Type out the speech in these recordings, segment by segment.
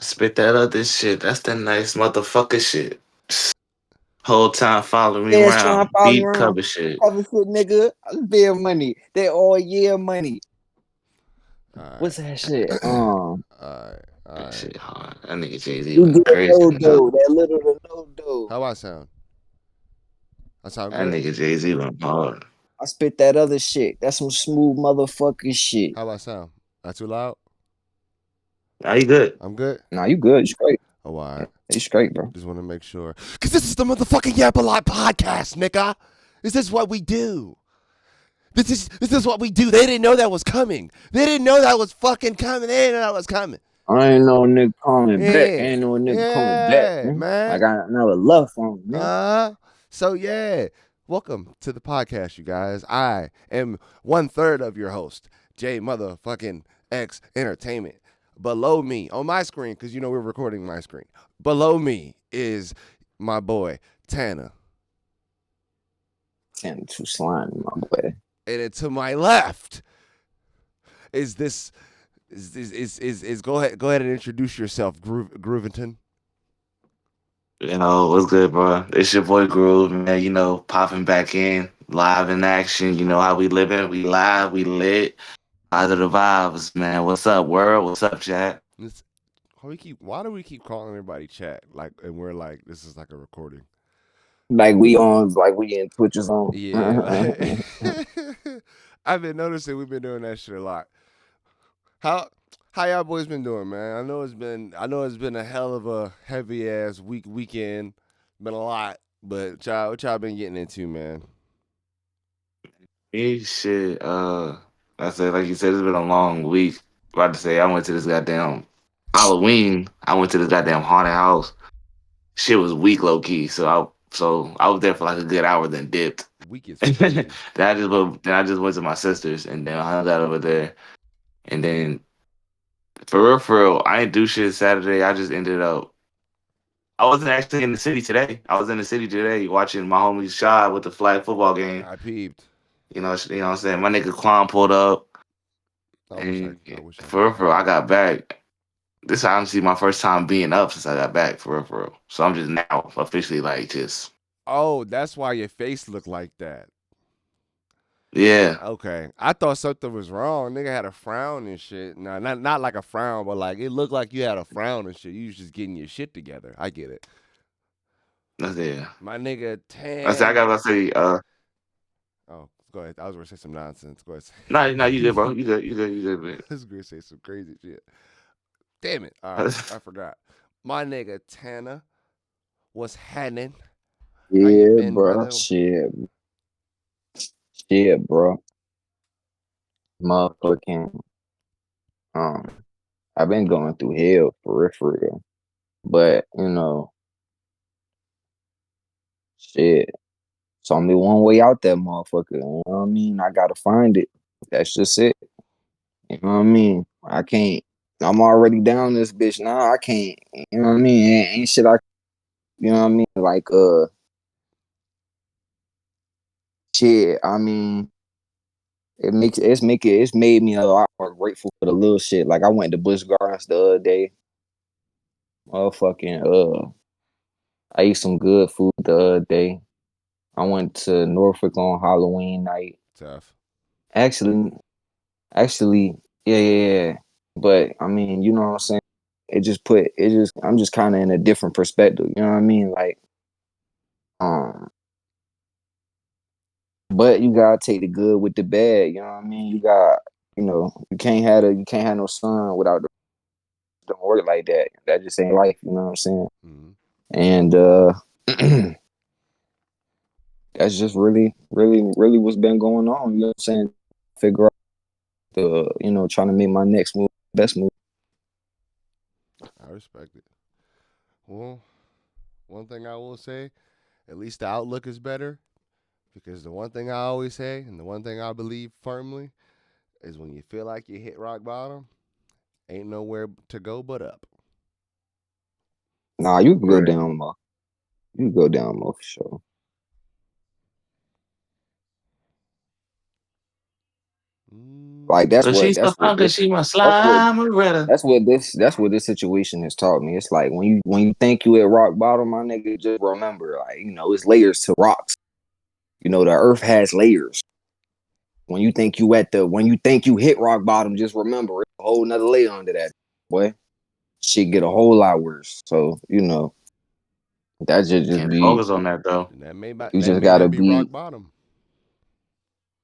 Spit that other shit. That's the nice motherfucker shit. Whole time following me Yeah, trying to around. follow me Beat around. cover shit. Cover shit, nigga. Beer money. They all year money. All What's that right. shit? All right. All That right. shit hard. That nigga Jay Z You went good crazy no in that. dough. That little to no dough. How I sound? I sound That good? nigga Jay Z went hard. I spit that other shit. That's some smooth motherfucking shit. How I sound? Not too loud? Now you good. I'm good? Nah, you good. You straight. Oh, all right. You straight, bro. Just want to make sure. Because this is the motherfucking Yappalot podcast, nigga. This is what we do. This is what we do. They didn't know that was coming. They didn't know that was fucking coming. They didn't know that was coming. I ain't no nigga coming back. Yeah. Ain't no nigga coming back, Yeah, man. man. I got another love on me, man. So yeah. Welcome to the podcast, you guys. I am 1/3 of your host, J motherfucking X Entertainment. Below me, on my screen, because you know we're recording my screen. Below me is my boy, Tanner. Can't too slimy, my boy. And then to my left is this is go ahead and introduce yourself, Groovington. You know, what's good, bro? It's your boy Groove, man. You know, popping back in, live in action. You know how we living. We live, we lit. Positive vibes, man. What's up, world? What's up, chat? This, why do we keep calling everybody chat? Like, and we're like, this is like a recording. Like we in Twitches on. Yeah. I've been noticing we've been doing that shit a lot. How y'all boys been doing, man? I know it's been a hell of a heavy ass weekend. Been a lot, but what y'all been getting into, man? Me, shit. I said, like you said, it's been a long week. About to say, I went to this goddamn Halloween. I went to this goddamn haunted house. Shit was weak, low key. So I was there for like a good hour, then dipped. Week is then crazy. I just went to my sister's, and then I hung out over there. And then for real, I didn't do shit Saturday. I just ended up. I wasn't actually in the city today. I was in the city today watching my homie Shy with the flag football game. I peeped. You know what I'm saying? My nigga Quan pulled up, and I wish I could have for real, came. I got back. This is honestly my first time being up since I got back, for real, for real. So I'm just now officially like just Oh, that's why your face looked like that. yeah. Okay, I thought something was wrong. Nigga had a frown and shit. No, not like a frown, but like it looked like you had a frown and shit. You was just getting your shit together. I get it. That's it. My nigga I Tan. gotta say, Oh, go ahead. I was gonna say some nonsense. Go no, no, you good, ahead. bro. You good, I was gonna say some crazy shit. Damn it. All right, man. I forgot. My nigga Tanner, what's happening? How you Yeah, been, bro. brother? Shit, bro. Motherfucking. Um, I've been going through hell for real. But shit. It's only one way out that motherfucker. You know what I mean? I gotta find it. That's just it. You know what I mean? I can't. I'm already down this bitch now. I can't. You know what I mean? Ain't shit I. You know what I mean? Like shit. I mean, it's made me a lot more grateful for the little shit. Like I went to Busch Gardens the other day. Motherfucking I ate some good food the other day. I went to Norfolk on Halloween night. Tough. Actually, actually, yeah. But I mean, you know what I'm saying? I'm just kind of in a different perspective. You know what I mean? Like, um, but you gotta take the good with the bad. You know what I mean? You can't have no son without the don't work like that. That just ain't life. You know what I'm saying? Mm-hmm. And that's just really what's been going on. You know what I'm saying? Figure out trying to make my next move, best move. I respect it. Well, one thing I will say, at least the outlook is better. Because the one thing I always say, and the one thing I believe firmly, is when you feel like you hit rock bottom, ain't nowhere to go but up. Nah, you can go Right. down more. You can go down more for sure. Like Mm. But she's so fun because she my that's what slime Loretta. that's what this situation has taught me. It's like when you think you at rock bottom, my nigga, just remember, like, it's layers to rocks. The earth has layers. When you think you hit rock bottom, just remember it's a whole nother layer under that. Boy, shit get a whole lot worse. So, that just Can't be focus on that though. And you that just may gotta not be rock be bottom.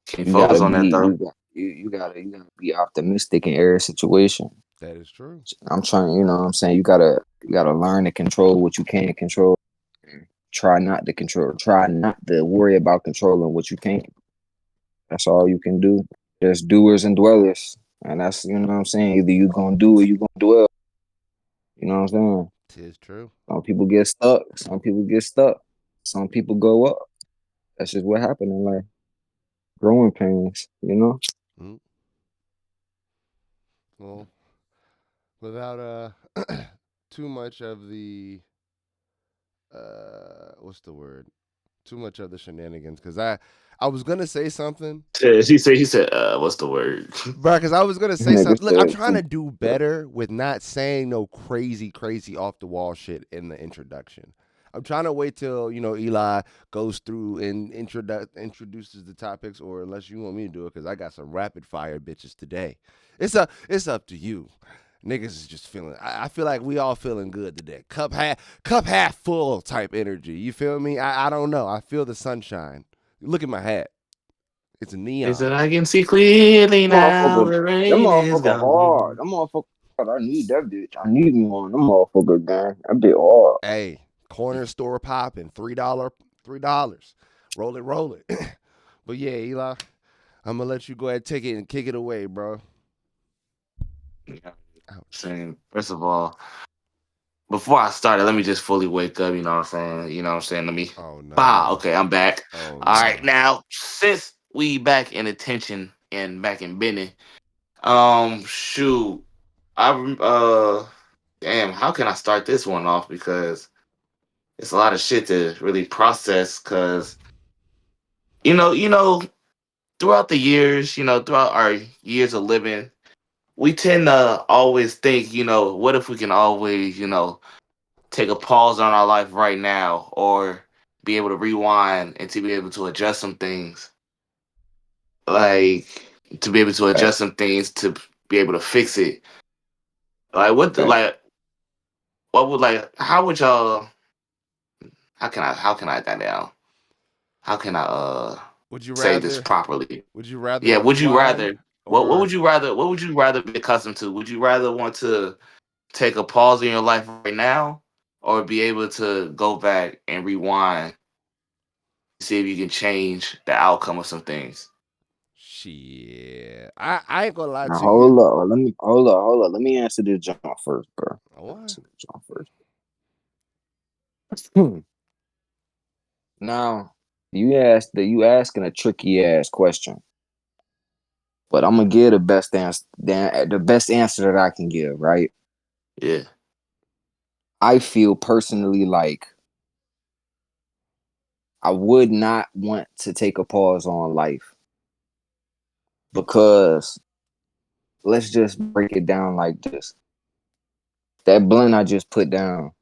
Can't focus on that though. you gotta be optimistic in every situation. That is true. I'm trying, what I'm saying, you gotta learn to control what you can control. Try not to worry about controlling what you can't. That's all you can do. There's doers and dwellers. And that's, what I'm saying. Either you gonna do or you gonna dwell. You know what I'm saying? Tis true. Some people get stuck. Some people get stuck. Some people go up. That's just what happened in life. Growing pains. Mm. Well, without too much of the what's the word? Too much of the shenanigans, because I was gonna say something. Yeah, he said, what's the word? Bro, because I was gonna say Nigga something. Look, I'm said trying to do better with not saying no crazy off the wall shit in the introduction. I'm trying to wait till Eli goes through and introduces the topics, or unless you want me to do it, because I got some rapid fire bitches today. It's up to you. Niggas is just feeling. I feel like we all feeling good today. Cup half full type energy. You feel me? I don't know. I feel the sunshine. Look at my hat. It's a He said, neon. I can see clearly now motherfucker, the them rain is motherfucker hard. gone. Them motherfucker hard. I need that bitch. I need me one. Them motherfucker, gang. That bitch hard. Hey, corner store popping, $3. Roll it. But yeah, Eli, I'm gonna let you go ahead and take it and kick it away, bro. Yeah, Ouch. saying, first of all, before I started, let me just fully wake up. You know what I'm saying? You know what I'm saying? Let me. Oh Bah, no. okay, I'm back. Oh All right, no. now since we back in attention and back in Benny, shoot, damn, how can I start this one off? Because it's a lot of shit to really process. Because throughout the years, throughout our years of living, we tend to always think, what if we can always, take a pause on our life right now, or be able to rewind and to be able to adjust some things, like to be able to Fact, adjust some things to be able to fix it. Like what the fact. what would how would y'all how can I that down? How can I Would you say this rather? properly? Would you rather Yeah, would you rewind rather what or? would you rather be accustomed to? Would you rather want to take a pause in your life right now, or be able to go back and rewind, see if you can change the outcome of some things? Shit. I ain't gonna lie Now to you. hold up. Hold up. Let me answer this jump first, bro. What? Answer this jump first. Hmm. Now, you asking a tricky ass question, but I'm gonna give the best answer that I can give. Right? Yeah. I feel personally like I would not want to take a pause on life because let's just break it down like this. That blend I just put down,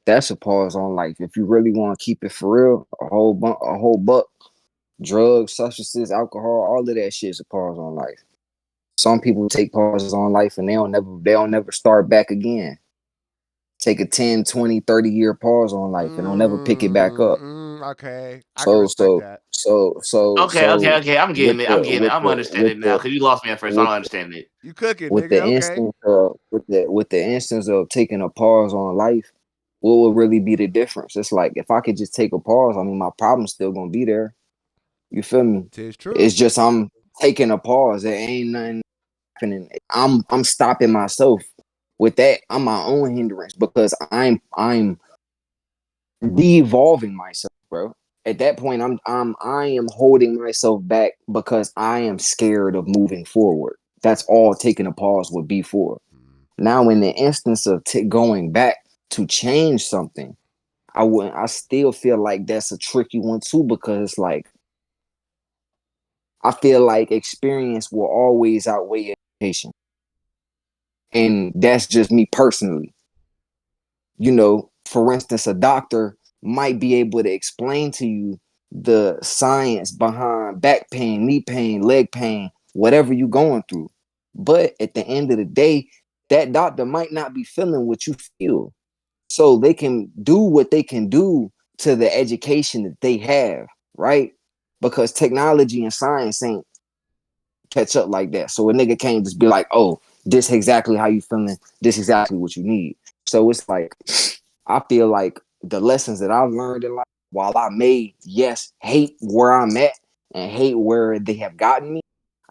that's a pause on life. If you really want to keep it for real, a whole buck, drugs, substances, alcohol, all of that shit is a pause on life. Some people take pauses on life and they'll never start back again. Take a 10, 20, 30 year pause on life and they'll never pick it back up. Okay. I can So respect so that. so so Okay, okay, so okay. I'm with getting it. I'm the getting it. with I'm the understanding with it now the because you lost me at first. I'm with not understanding it. You cooking, with the nigga? Okay. instance of with the instance of taking a pause on life, what would really be the difference? It's like if I could just take a pause, I mean my problem's still gonna be there. You feel me? Tis true. It's just I'm taking a pause. There ain't nothing happening. I'm stopping myself with that. I'm my own hindrance because I'm de-evolving myself, bro. At that point, I am holding myself back because I am scared of moving forward. That's all taking a pause would be for. Mm. Now, in the instance of going back to change something, I wouldn't. I still feel like that's a tricky one too because, like, I feel like experience will always outweigh education. And that's just me personally. For instance, a doctor might be able to explain to you the science behind back pain, knee pain, leg pain, whatever you're going through. But at the end of the day, that doctor might not be feeling what you feel. So they can do what they can do to the education that they have, right? Because technology and science ain't catch up like that. So a nigga can't just be like, oh, this exactly how you feeling, this exactly what you need. So it's like, I feel like the lessons that I've learned in life, while I may, yes, hate where I'm at and hate where they have gotten me,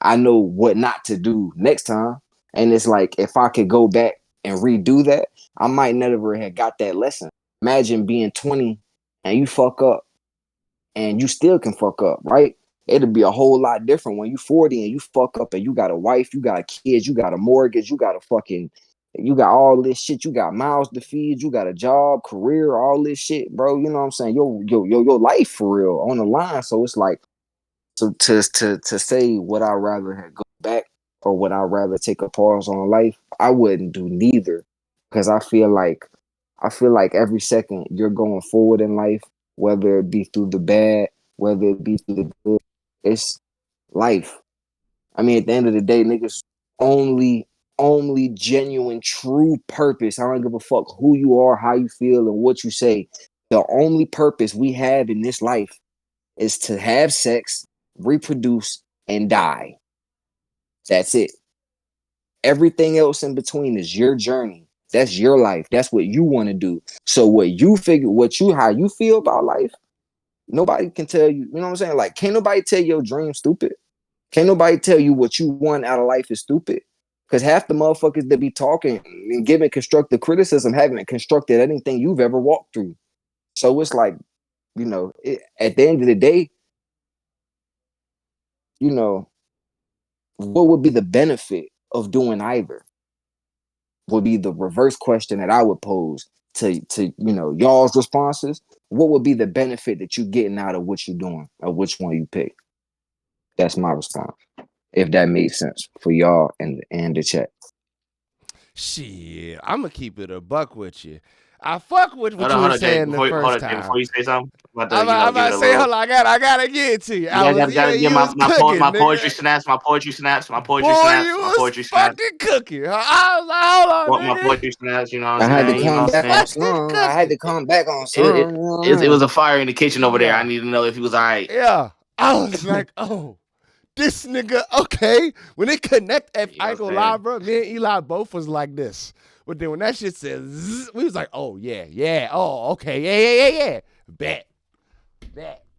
I know what not to do next time. And it's like, if I could go back and redo that, I might never have got that lesson. Imagine being 20 and you fuck up and you still can fuck up, right? It'll be a whole lot different when you 40 and you fuck up and you got a wife, you got kids, you got a mortgage, you got all this shit, you got mouths to feed, you got a job, career, all this shit, bro. You know what I'm saying? Your life for real on the line. So it's like, so to say would I rather have go back or would I rather take a pause on life? I wouldn't do neither because I feel like every second you're going forward in life, whether it be through the bad, whether it be through the good, it's life. I mean, at the end of the day, niggas only genuine true purpose. I don't give a fuck who you are, how you feel, and what you say. The only purpose we have in this life is to have sex, reproduce, and die. That's it. Everything else in between is your journey. That's your life. That's what you want to do. So how you feel about life, nobody can tell you, you know what I'm saying? Like, can't nobody tell your dream stupid. Can't nobody tell you what you want out of life is stupid. Because half the motherfuckers that be talking and giving constructive criticism haven't constructed anything you've ever walked through. So it's like, at the end of the day, you know, what would be the benefit of doing either? Would be the reverse question that I would pose to y'all's responses. What would be the benefit that you're getting out of what you're doing, or which one you pick? That's my response. If that made sense for y'all and the chat. Shit, I'm gonna keep it a buck with you. I fuck with what Hold on, you hold were on, Jay. saying the Before hold first on, Jay. time. Before you say something, I'm about I'm to about, I'm give about it to a say, hold little. on, I gotta get it to you. I Yeah, I was, gotta give you was my cooking, poetry nigga. snaps, my poetry snaps, my poetry Boy, snaps, you my was poetry snaps. fucking cooking. I was like, hold on, Want my nigga. poetry snaps, you know what I'm I had to saying? You You know come what was I'm back saying? on fucking some. I had cooking. to come back on It some. it, it was a fire in the kitchen over there. I Yeah, need to know if he was all right. yeah. I was like, oh, this nigga, okay. When it connect, if You know I what ain't I'm gonna lie, saying? bro, me and Eli both was like this. But then when that shit said, zzz, we was like, oh yeah, oh okay, yeah, bet.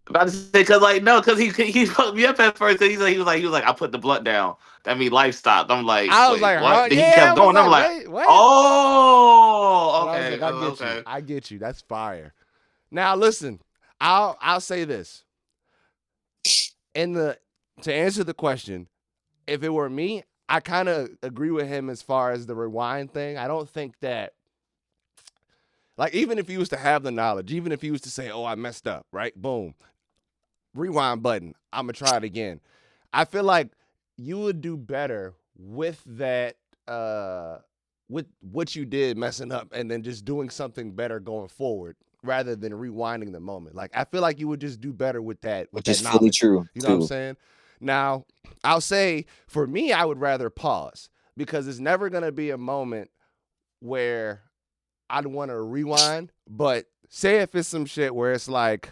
About to say, cause like no, cause he fucked me up at first. Cause he was like I put the blunt down. That means life stopped. I'm like, I was wait, like, huh? what? Then he Yeah, kept I was going. I'm like, like, wait, what? oh, But I was okay, like, okay. I get you. That's fire. Now listen, I'll say this. In the To answer the question, if it were me, I kind of agree with him as far as the rewind thing. I don't think that, like, even if he was to have the knowledge, even if he was to say, oh, I messed up, right? Boom. Rewind button. I'm going to try it again. I feel like you would do better with that, with what you did messing up and then just doing something better going forward rather than rewinding the moment. Like, I feel like you would just do better with Which that is fully knowledge. true You know what I'm too. saying? Now, I'll say for me, I would rather pause because it's never going to be a moment where I'd want to rewind. But say if it's some shit where it's like,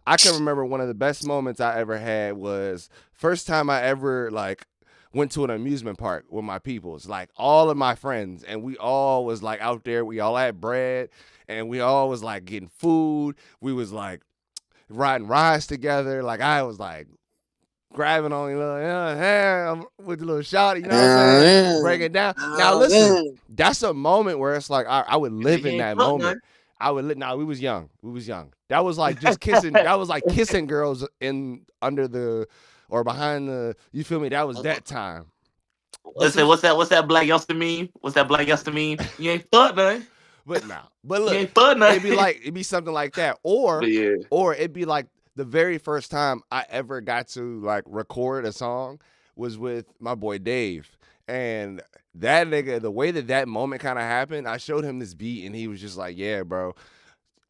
I can remember one of the best moments I ever had was first time I ever like went to an amusement park with my peoples, like all of my friends, and we all was like out there. We all had bread, and we all was like getting food. We was like riding rides together. Like I was like grabbing on your little hand with the little shot, you know what I'm saying? Break it down. Now listen, that's a moment where it's like I would You live in ain't that fuck moment. none. I would live. Now we was young. We was young. That was like just kissing. That was like kissing girls in under the or behind the. You feel me? That was that time. But Let's say, some, what's that black youngster mean? What's that black youngster mean? You ain't fuck none. but now, but You look, ain't fuck none. it'd be something like that, But yeah, or it'd be like the very first time I ever got to like record a song was with my boy Dave. And that nigga, the way that moment kind of happened, I showed him this beat and he was just like, yeah, bro,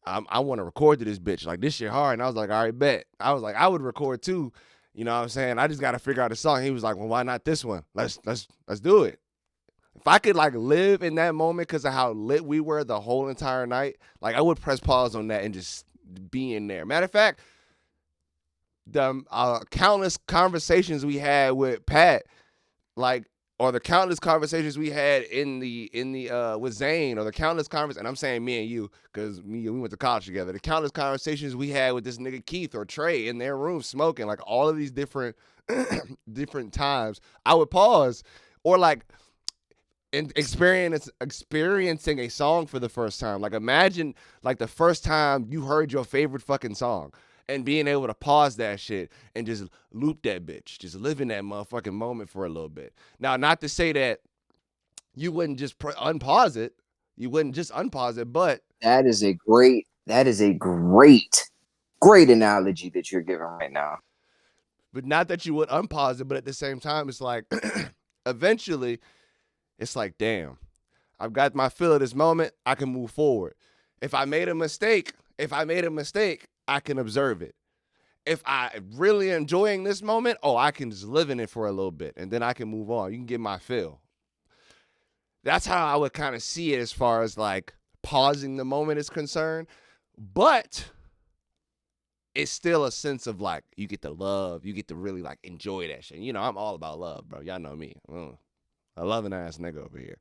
I want to record to this bitch. Like, this shit hard. And I was like, all right, bet. I was like, I would record too. You know what I'm saying? I just got to figure out a song. He was like, well, why not this one? Let's do it. If I could like live in that moment because of how lit we were the whole entire night, like I would press pause on that and just be in there. Matter of fact, the countless conversations we had with Pat, like, or the countless conversations we had in the with Zane, or the countless conversations, and I'm saying me and you, because we went to college together. The countless conversations we had with this nigga Keith or Trey in their room smoking, like all of these different different times, I would pause or like experiencing a song for the first time. Like imagine like the first time you heard your favorite fucking song and being able to pause that shit and just loop that bitch, just live in that motherfucking moment for a little bit. Now, not to say that you wouldn't just unpause it, but That is a great analogy that you're giving right now. but not that you would unpause it, but at the same time, it's like eventually, it's like, damn, I've got my fill of this moment. I can move forward. If I made a mistake, I can observe it. If I really enjoying this moment, I can just live in it for a little bit and then I can move on. You can get my fill. That's how I would kind of see it as far as like pausing the moment is concerned. But it's still a sense of like you get to love, you get to really like enjoy that shit. You know, I'm all about love, bro. Y'all know me. A loving ass nigga over here.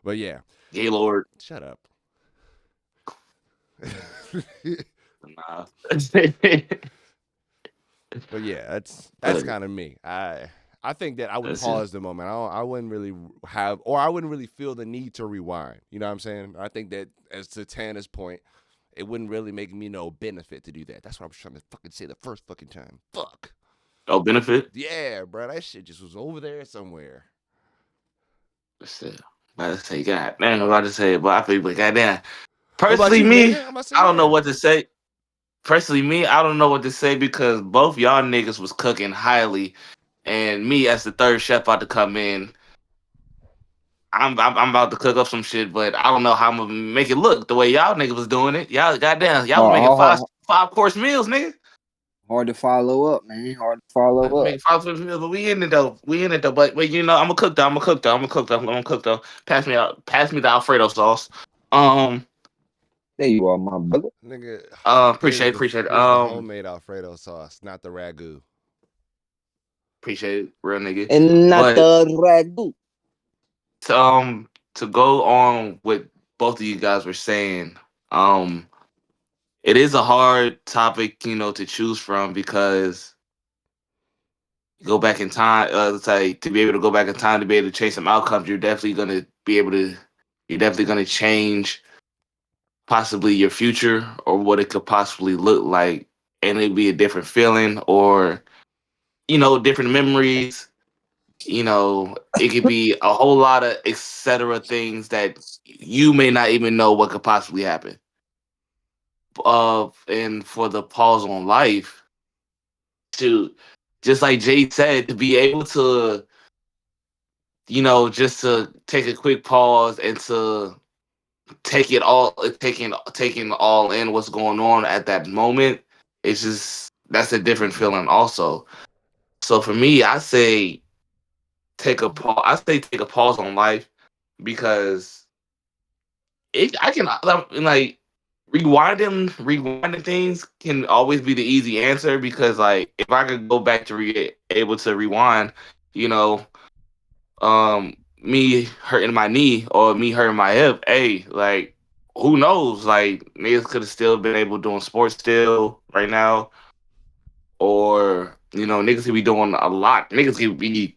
But yeah. Gaylord. Shut up. Nah. But yeah, that's kind of me. I think that I would pause the moment. I wouldn't really have, or I wouldn't really feel the need to rewind. You know what I'm saying? I think that, as to Tana's point, it wouldn't really make me no benefit to do that. That's what I was trying to fucking say the first fucking time. Fuck. Oh, benefit? Yeah, bro. That shit just was over there somewhere. Shit. I'm about to say, God damn, I'm about to say it, but I feel like, goddamn. What about Personally, you, me, nigga? I'm about to say, I don't know yeah. what to say. Personally, me, I don't know what to say because both y'all niggas was cooking highly, and me as the third chef about to come in, I'm about to cook up some shit, but I don't know how I'm gonna make it look the way y'all niggas was doing it. Y'all, goddamn, y'all was making Hard, five course meals, nigga. hard to follow up, man. Hard to follow up. Making five course meals, but we in it though. We in it though. But you know, I'm gonna cook though. I'm gonna cook though. I'm gonna cook though. I'm gonna cook though. Pass me the Alfredo sauce. Um, There you are, my brother. Nigga, appreciate it. here's the homemade Alfredo sauce, not the ragu. Appreciate it, real nigga. And not But the ragu. to go on what both of you guys were saying, um, it is a hard topic, you know, to choose from because go back in time, say to be able to go back in time to be able to change some outcomes, you're definitely gonna change possibly your future or what it could possibly look like, and it'd be a different feeling or different memories. It could be a whole lot of etc. things that you may not even know what could possibly happen. And for the pause on life, to just like Jay said, to be able to, just to take a quick pause and to taking all in what's going on at that moment. It's just that's a different feeling also. So for me, I say take a pause. I say take a pause on life because I can like rewinding things can always be the easy answer because like if I could go back to able to rewind, you know, me hurting my knee or me hurting my hip, hey, like who knows? Like niggas could have still been able doing sports still right now, or niggas could be doing a lot. Niggas could be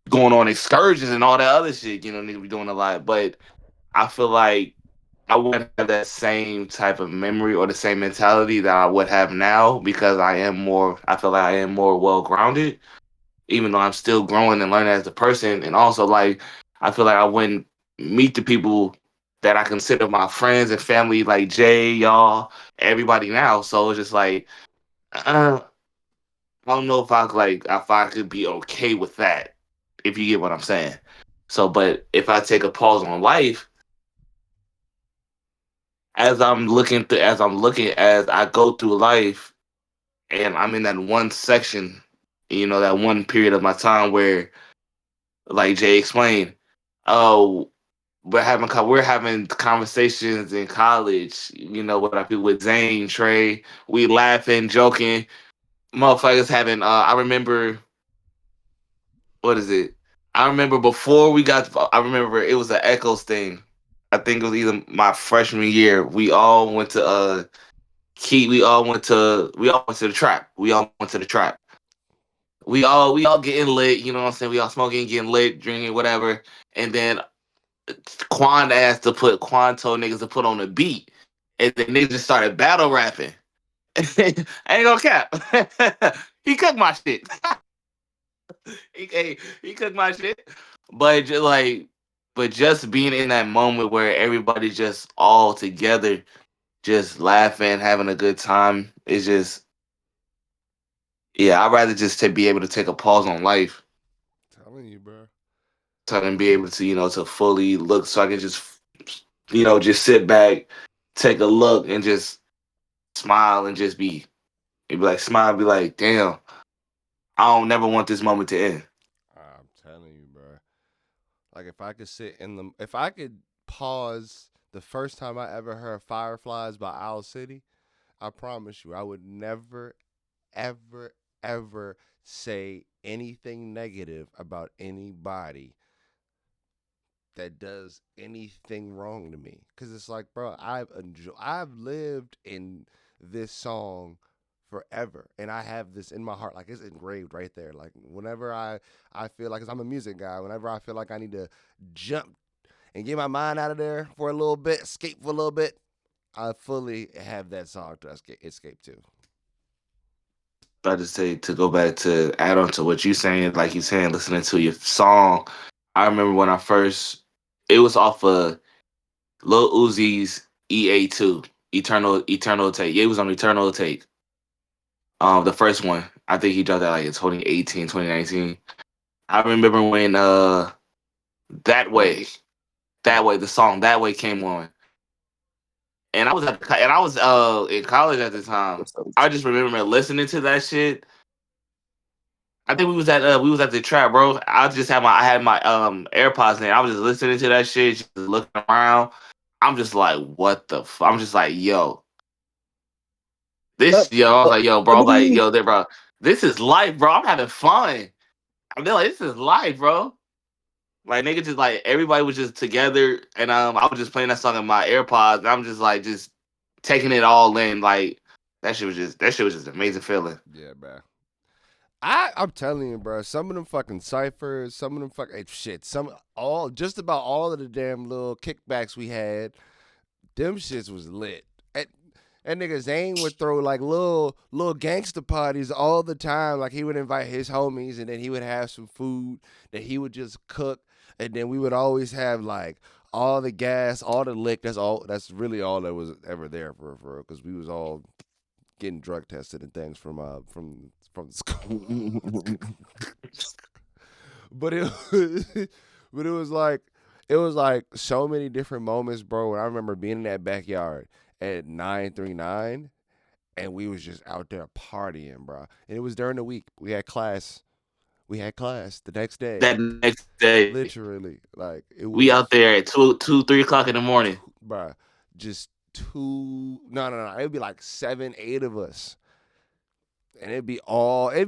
going on excursions and all that other shit. Niggas be doing a lot, but I feel like I wouldn't have that same type of memory or the same mentality that I would have now because I feel like I am more well grounded, even though I'm still growing and learning as a person. And also, like, I feel like I wouldn't meet the people that I consider my friends and family, like Jay, y'all, everybody now. So it's just like, I don't know if I could be okay with that, if you get what I'm saying. So, but if I take a pause on life, as I go through life, and I'm in that one section, that one period of my time where, like Jay explained, oh, we're having conversations in college, with our people, with Zane, Trey, we laughing, joking, motherfuckers having. I remember, what is it? I remember before we got. I remember it was an Echoes thing. I think it was either my freshman year. We all went to Key. We all went to the trap. We all went to the trap. We all getting lit. You know what I'm saying? We all smoking, getting lit, drinking, whatever. And then Quan told niggas to put on a beat, and then niggas just started battle rapping. I ain't gonna cap. He cooked my shit. He cooked my shit. But just being in that moment where everybody just all together, just laughing, having a good time, is just, yeah. I'd rather just to be able to take a pause on life, Telling you, bro. so I can be able to, to fully look, so I can just sit back, take a look, and just smile and just be like, smile, be like, damn, I don't never want this moment to end. I'm telling you, bro. Like if I could pause the first time I ever heard Fireflies by Owl City, I promise you, I would never, ever, ever say anything negative about anybody that does anything wrong to me. Cause it's like, bro, I've lived in this song forever, and I have this in my heart, like it's engraved right there. Like whenever I feel like, cause I'm a music guy, whenever I feel like I need to jump and get my mind out of there for a little bit, escape for a little bit, I fully have that song to escape to. But to say, to go back to add on to what you saying, like you saying, listening to your song. I remember when it was off of Lil Uzi's EA2, Eternal Take. Yeah, it was on Eternal Take. The first one. I think he dropped that like in 2018, 2019. I remember when that way, the song that way came on, and I was in college at the time. What's up? I just remember listening to that shit. I think we was at the trap, bro. I had my AirPods in. I was just listening to that shit, just looking around. I'm just like, what the? I'm just like, yo, Up, yo. I was up, like, yo, bro. I was like, uppity. yo, there, bro. This is life, bro. I'm having fun. I'm like, this is life, bro. Like nigga, just like everybody was just together, and I was just playing that song in my AirPods, and I'm just like, just taking it all in. Like that shit was just an amazing feeling. Yeah, bro. I'm telling you, bro. Some of them fucking ciphers, some of them fucking shit. Just about all of the damn little kickbacks we had. Them shits was lit. And nigga Zane would throw like little gangster parties all the time. Like he would invite his homies, and then he would have some food that he would just cook, and then we would always have like all the gas, all the lick. That's all. That's really all that was ever there for because we was all getting drug tested and things from the school. But it was, but it was like so many different moments, bro. And I remember being in that backyard at 939, and we was just out there partying, bro. And it was during the week. We had class. We had class the next day. That next day, Literally, like it we out was, there at 3 o'clock in the morning. bro. Just two. No, no, no. It'd be like 7, 8 of us, and it'd be all the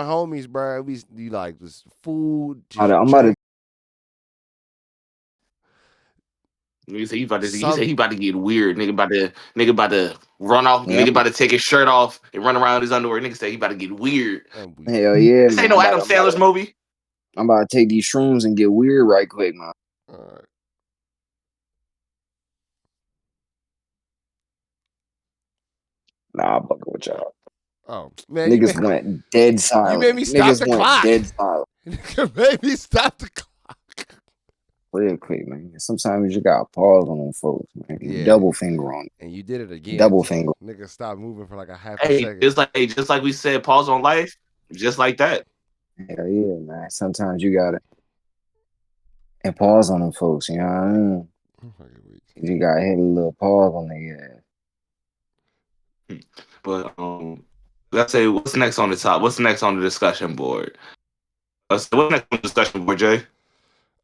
homies, bro. It'd be like just food, just I'm about to drink. You say Some he about to get weird. Nigga about to run off. yeah, Nigga about to take his shirt off and run around his underwear. Nigga say he about to get weird. and we hell yeah, This ain't man. no Adam Sandler's movie. I'm about to take these shrooms and get weird right quick, man. uh, Nah, I'm fucking with y'all. oh man, Niggas went dead you made silent. me stop Niggas the went clock. dead silent. You made me stop the clock. Real quick, man. Sometimes you gotta pause on them folks, man. Yeah, Double finger on and you did it it. again Double too. finger. Nigga, stop moving for like a half a Hey, second. just like we said, pause on life. just like that. Hell yeah, man. Sometimes you gotta and pause on them folks. You know what I mean? Fucking weak. You gotta hit a little pause on their ass. But let's say what's next on the top? What's next on the discussion board? What's next on the discussion board, Jay?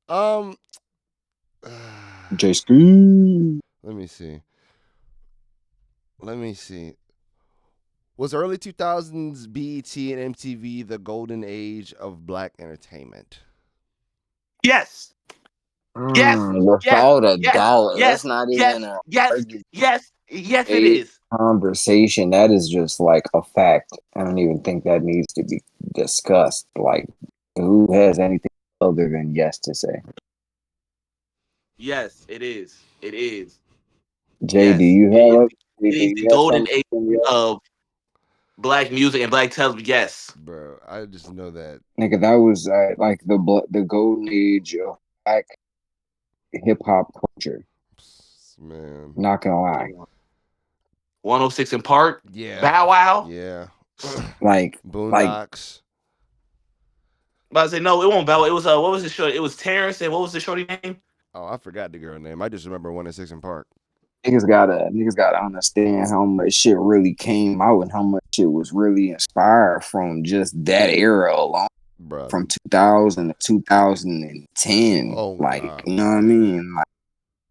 Um, J Ski. let me see. Let me see. Was early 2000s BET and MTV the golden age of black entertainment? Yes. Yes. Yes. Without a Yes. doubt, that's Yes. not Yes. even a Yes. argument. Yes. Yes. It A is. conversation. That is just like a fact. I don't even think that needs to be discussed. Like, who has anything other than yes to say? Yes. It is. It is. Jay, do Yes. you It have is. a It do is the you have golden something age yes? of black music and black television. Yes. Bro, I just know that. Nigga, that was like the golden age of black hip hop culture. Man. Not gonna lie, 106 in Park. Yeah. Bow Wow. Yeah. like like Boondocks. But I said no, it won't Bow Wow. It was what was the short? It was Terrence and what was the shorty name? Oh, I forgot the girl name. I just remember 106 in Park. niggas gotta understand how much shit really came out and how much shit was really inspired from just that era alone, Bro. from 2000 to 2010. Oh, Like, God. you know what I mean? Like,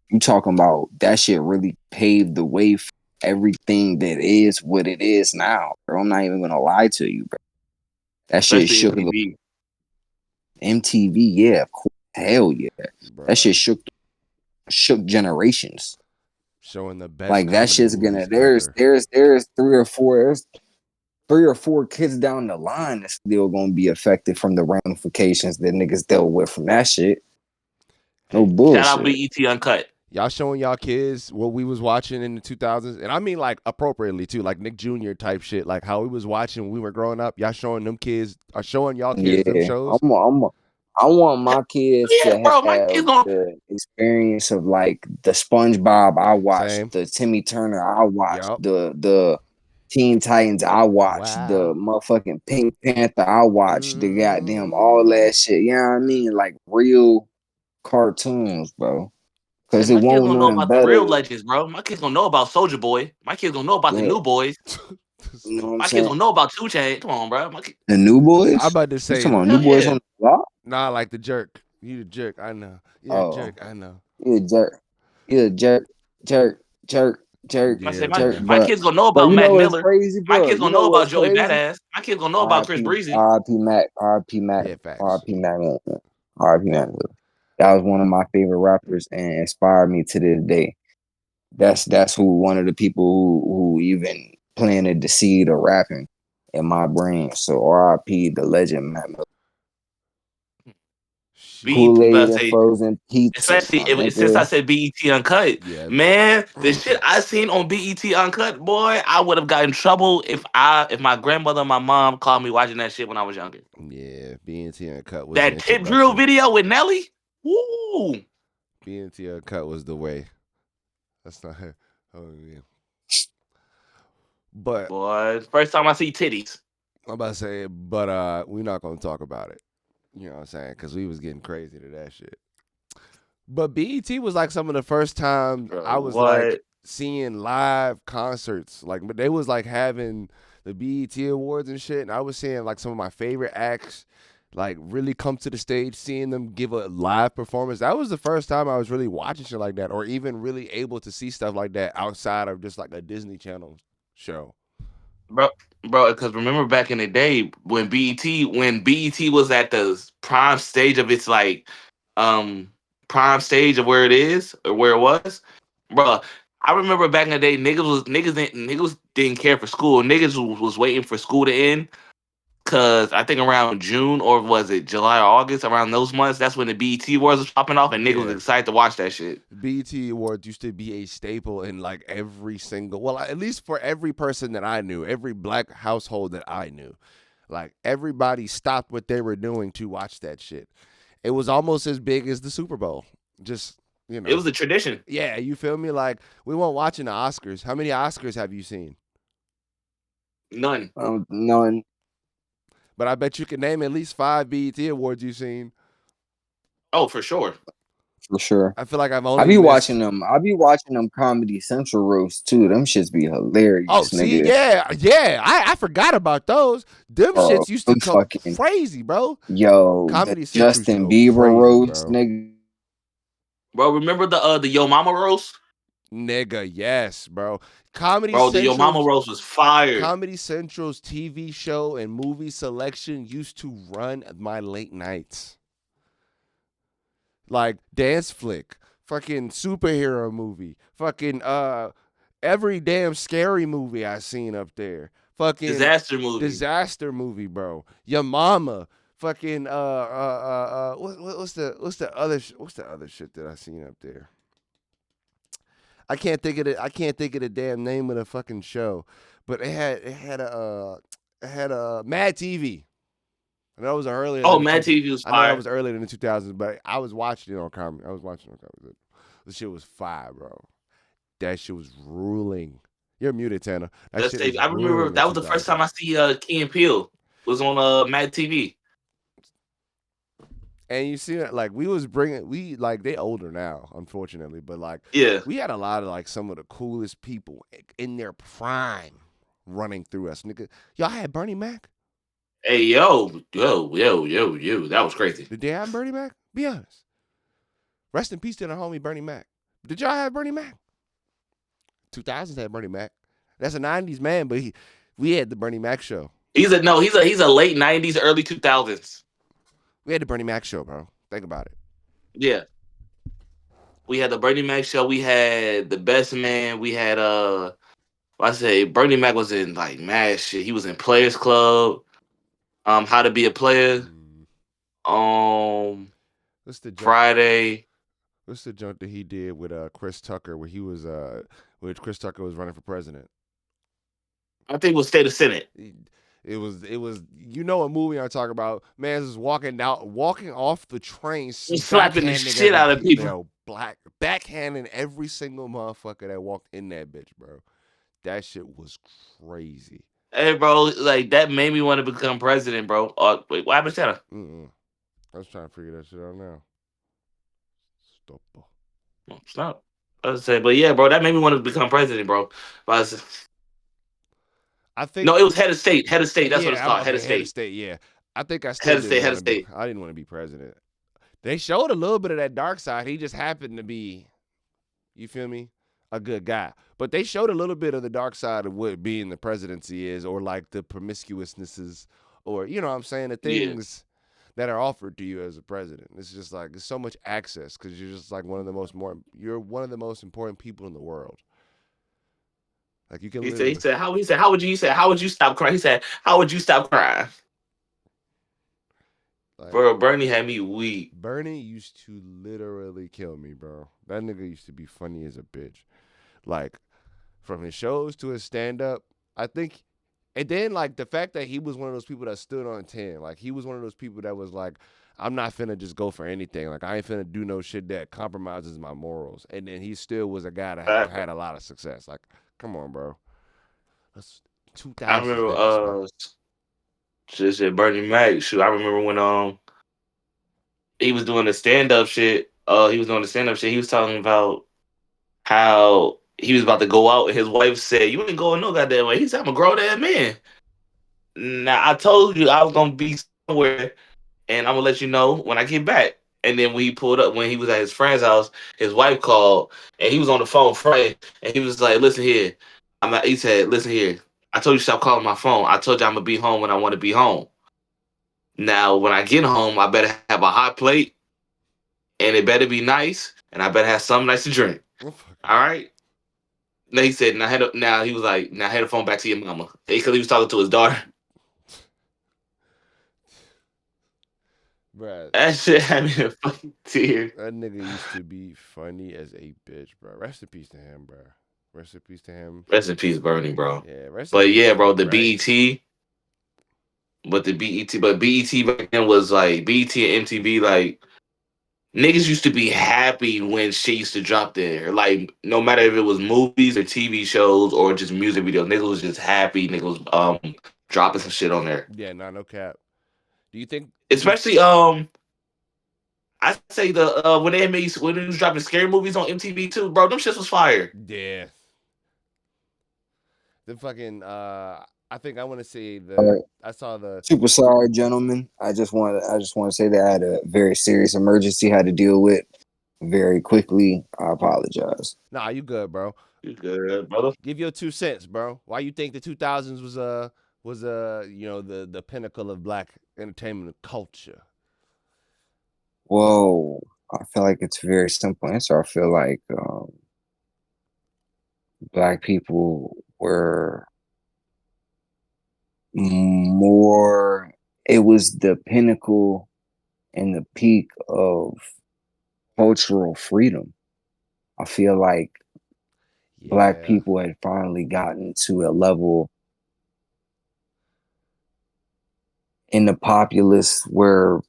you talking about that shit really paved the way for everything that is what it is now, bro. I'm not even gonna lie to you, bro. That shit Especially shook the MTV. MTV, yeah, of course. Hell yeah. That shit Bro. shook generations. Showing the best Like that comedy shit's gonna movies ever. there's three or four kids down the line that's still gonna be affected from the ramifications that niggas dealt with from that shit. No Hey, shout out bullshit. BET Uncut. Y'all showing y'all kids what we was watching in the 2000s, and I mean like appropriately too, like Nick Jr. type shit, like how we was watching when we were growing up. Y'all showing them kids, are showing y'all kids them Yeah. shows. I want my kids Yeah, to bro, my have kids gonna the experience of like the SpongeBob I watched, Same. the Timmy Turner I watched, Yup. the Teen Titans I watched, the Wow. motherfucking Pink Panther I watched, the goddamn all Mm. that shit. You know what I mean? Like real cartoons, bro. say Cause it my kids won't gonna know nothing about the better. real legends, bro. My kids gonna know about Soldier Boy. My kids gonna know about the Yeah, new boys. This you know nigga. what I'm My kids saying? gonna know about Two Chain. Come on, bro. The new I'm boys. about to You say, talking about new Hell boys yeah. on the block? nah, like the jerk. You the jerk. I know. You're a Oh, jerk. I know. you a jerk. You a jerk, jerk, jerk, jerk, I say Yeah, my jerk. man. my kids gonna know But about you Mac know what's Miller. crazy, My bro? kids You gonna know know about what's Joey crazy? Badass. My kids gonna know about Chris R.I.P. Breezy. R.I.P. Mac. R.I.P. Mac. Yeah, facts. R.I.P. Mac. R.I.P. Mac. That was one of my favorite rappers and inspired me to this day. That's who one of the people who even planted the seed of rapping in my brain. So R.I.P. the legend Mac Miller. BET, Sheesh. Kool-Aid but I and say frozen pizza, especially my since I nigga. said BET Uncut, Yeah. man, the shit I seen on BET Uncut, boy, I would have got in trouble if my grandmother and my mom called me watching that shit when I was younger. Yeah. BNT Uncut was the That tip drill introduction. video with Nelly, woo, BNT Uncut was the way. That's not. Oh, yeah. But boy, first time I see titties. I'm about to say, but we're not gonna talk about it. You know what I'm saying? Because we was getting crazy to that shit. But BET was like some of the first times Bro, I was like what? seeing live concerts. Like, but they was like having the BET Awards and shit, and I was seeing like some of my favorite acts like really come to the stage, seeing them give a live performance. That was the first time I was really watching shit like that, or even really able to see stuff like that outside of just like a Disney Channel show. Bro, because remember back in the day when BET was at the prime stage of its like um prime stage of where it is or where it was, bro. I remember back in the day, niggas didn't care for school. Niggas was waiting for school to end because I think around June or was it July or August, around those months, that's when the BET Awards was popping off, and niggas was Yeah. excited to watch that shit. BET Awards used to be a staple in like every single, well, at least for every person that I knew, every black household that I knew. Like everybody stopped what they were doing to watch that shit. It was almost as big as the Super Bowl. Just, you It know. was a tradition. Yeah, you feel me? Like we weren't watching the Oscars. How many Oscars have you seen? None. Knowing But I bet you can name at least 5 BET awards you've seen. Oh, for sure. For sure. I feel like I've I only be watching missed. them. I be watching them Comedy Central roasts too. Them shits be Oh, hilarious, see, nigga. yeah. I forgot about those. Them Bro, shits used to them come fucking crazy, bro. the Comedy Central used to Justin go Bieber crazy, roast, bro. nigga. Bro, remember the Yo Mama roast? Nigga, yes, bro. Comedy Bro, the Yo Mama Central's roast was fire. Comedy Central's TV show and movie selection used to run my late nights. Like dance flick, fucking superhero movie, fucking every damn scary movie I seen up there. Fucking Disaster movie. disaster movie, bro. Your mama. Fucking what's the other shit that I seen up there? I can't think of it. I can't think of the damn name of the fucking show, but it had a Mad TV. I know it was earlier Oh, than the Mad two. TV was I know that fire. was earlier than the 2000s, but I was watching it on comedy. I was watching it on comedy. The shit was fire, bro. That shit was ruling. You're muted, Tanner. That Let's shit say was I remember ruling in that was the first time 2000. I see Key and Peele was on Mad TV. And you see that, like we like they older now, unfortunately, but like Yeah. we had a lot of like some of the coolest people in their prime running through us, nigga. Y'all had Bernie Mac. Hey yo, that was crazy. Did they have Bernie Mac? Be honest. Rest in peace to the homie Bernie Mac. Did y'all have Bernie Mac? 2000s had Bernie Mac. That's a 90s man, but we had the Bernie Mac show. He's a late '90s, early 2000s. We had the Bernie Mac show, bro. Think about it. Yeah, we had the Bernie Mac show. We had the Best Man. We had I say Bernie Mac was in like mad shit. He was in Players Club. How to Be a Player. Um, What's the junk? Friday. What's the junk that he did with Chris Tucker, where he was where Chris Tucker was running for president? I think it was State of Senate. It was you know a movie I talk about. Man's is walking off the train, He's slapping the backhanding shit every out of people. backhanding every single motherfucker that walked in that bitch, bro. That shit was crazy. Hey, bro, like that made me want to become president, bro. Wait, what happened to that? I was trying to figure that shit out now. Stop. Stop. I was say, but yeah, bro, that made me want to become president, bro. But I think no, it was head of state. Head of state. That's what it's called. Head okay, of head of state. state. Yeah, I think I Head still of state. didn't Head want of to be. state. I didn't want to be president. They showed a little bit of that dark side. He just happened to be, you feel me, a good guy. But they showed a little bit of the dark side of what being the presidency is, or like the promiscuousnesses, or you know what I'm saying, the Yeah. things that are offered to you as a president. It's just like there's so much access because you're just like you're one of the most important people in the world. Like you can He literally. said, how would you stop crying? He said, how would you stop crying? Like, Bro, Bernie had me weak. Bernie used to literally kill me, bro. That nigga used to be funny as a bitch. Like, from his shows to his stand up, I think. And then, like, the fact that he was one of those people that stood on 10. Like, he was one of those people that was like, I'm not finna just go for anything. Like, I ain't finna do no shit that compromises my morals. And then he still was a guy that had a lot of success. Like, come on, bro. That's 2000s I remember, niggas, bro. just said Bernie Mac. Shoot, I remember when he was doing the stand up shit. He was doing the stand up shit. He was talking about how he was about to go out, and his wife said, "You ain't going no goddamn way." He said, "I'm a grown ass man. Now I told you I was gonna be somewhere, and I'm gonna let you know when I get back." And then when he pulled up, when he was at his friend's house, his wife called, and he was on the phone Friday, and he was like, "Listen here, He said, "Listen here, I told you to stop calling my phone. I told you I'm gonna be home when I want to be home. Now when I get home, I better have a hot plate, and it better be nice, and I better have something nice to drink. All right." Now he said, now he was like, now hand the phone back to your mama. Because he was talking to his daughter. Bruh, That shit had me in a fucking tear. that nigga used to be funny as a bitch, bro. Rest in peace to him, bro. Rest in peace to him. Rest in peace, Bernie, bro. Yeah, rest in But peace yeah, to bro, the the greats. But BET back then was like BET and MTV, like niggas used to be happy when shit used to drop there. Like no matter if it was movies or TV shows or just music videos, niggas was just happy. Niggas was dropping some shit on there. Yeah, nah, no cap. Do you think? Especially I say the when they was dropping scary movies on MTV too, bro. Them shits was fire. Yeah. The fucking I think I want to say All the right. I saw the Super sorry, gentlemen. I just want to say that I had a very serious emergency I had to deal with very quickly. I apologize. nah, you good, bro. You good, brother? Give your 2 cents, bro. Why you think the 2000s was you know the pinnacle of black entertainment culture? Whoa. I feel like it's a very simple answer. I feel like black people were more, it was the pinnacle and the peak of cultural freedom. I feel like black Yeah. people had finally gotten to a level in the populace where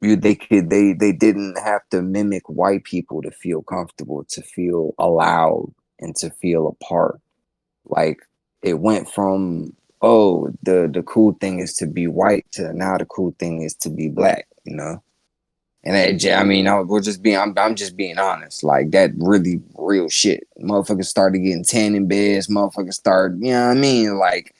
they didn't have to mimic white people to feel comfortable, to feel allowed, and to feel a part. Like it went from, oh, the cool thing is to be white to now the cool thing is to be black, you know. And I mean, we're just being, I'm just being honest. Like that really real shit. Motherfuckers started getting tan in beds. Motherfuckers started, you know what I mean? Like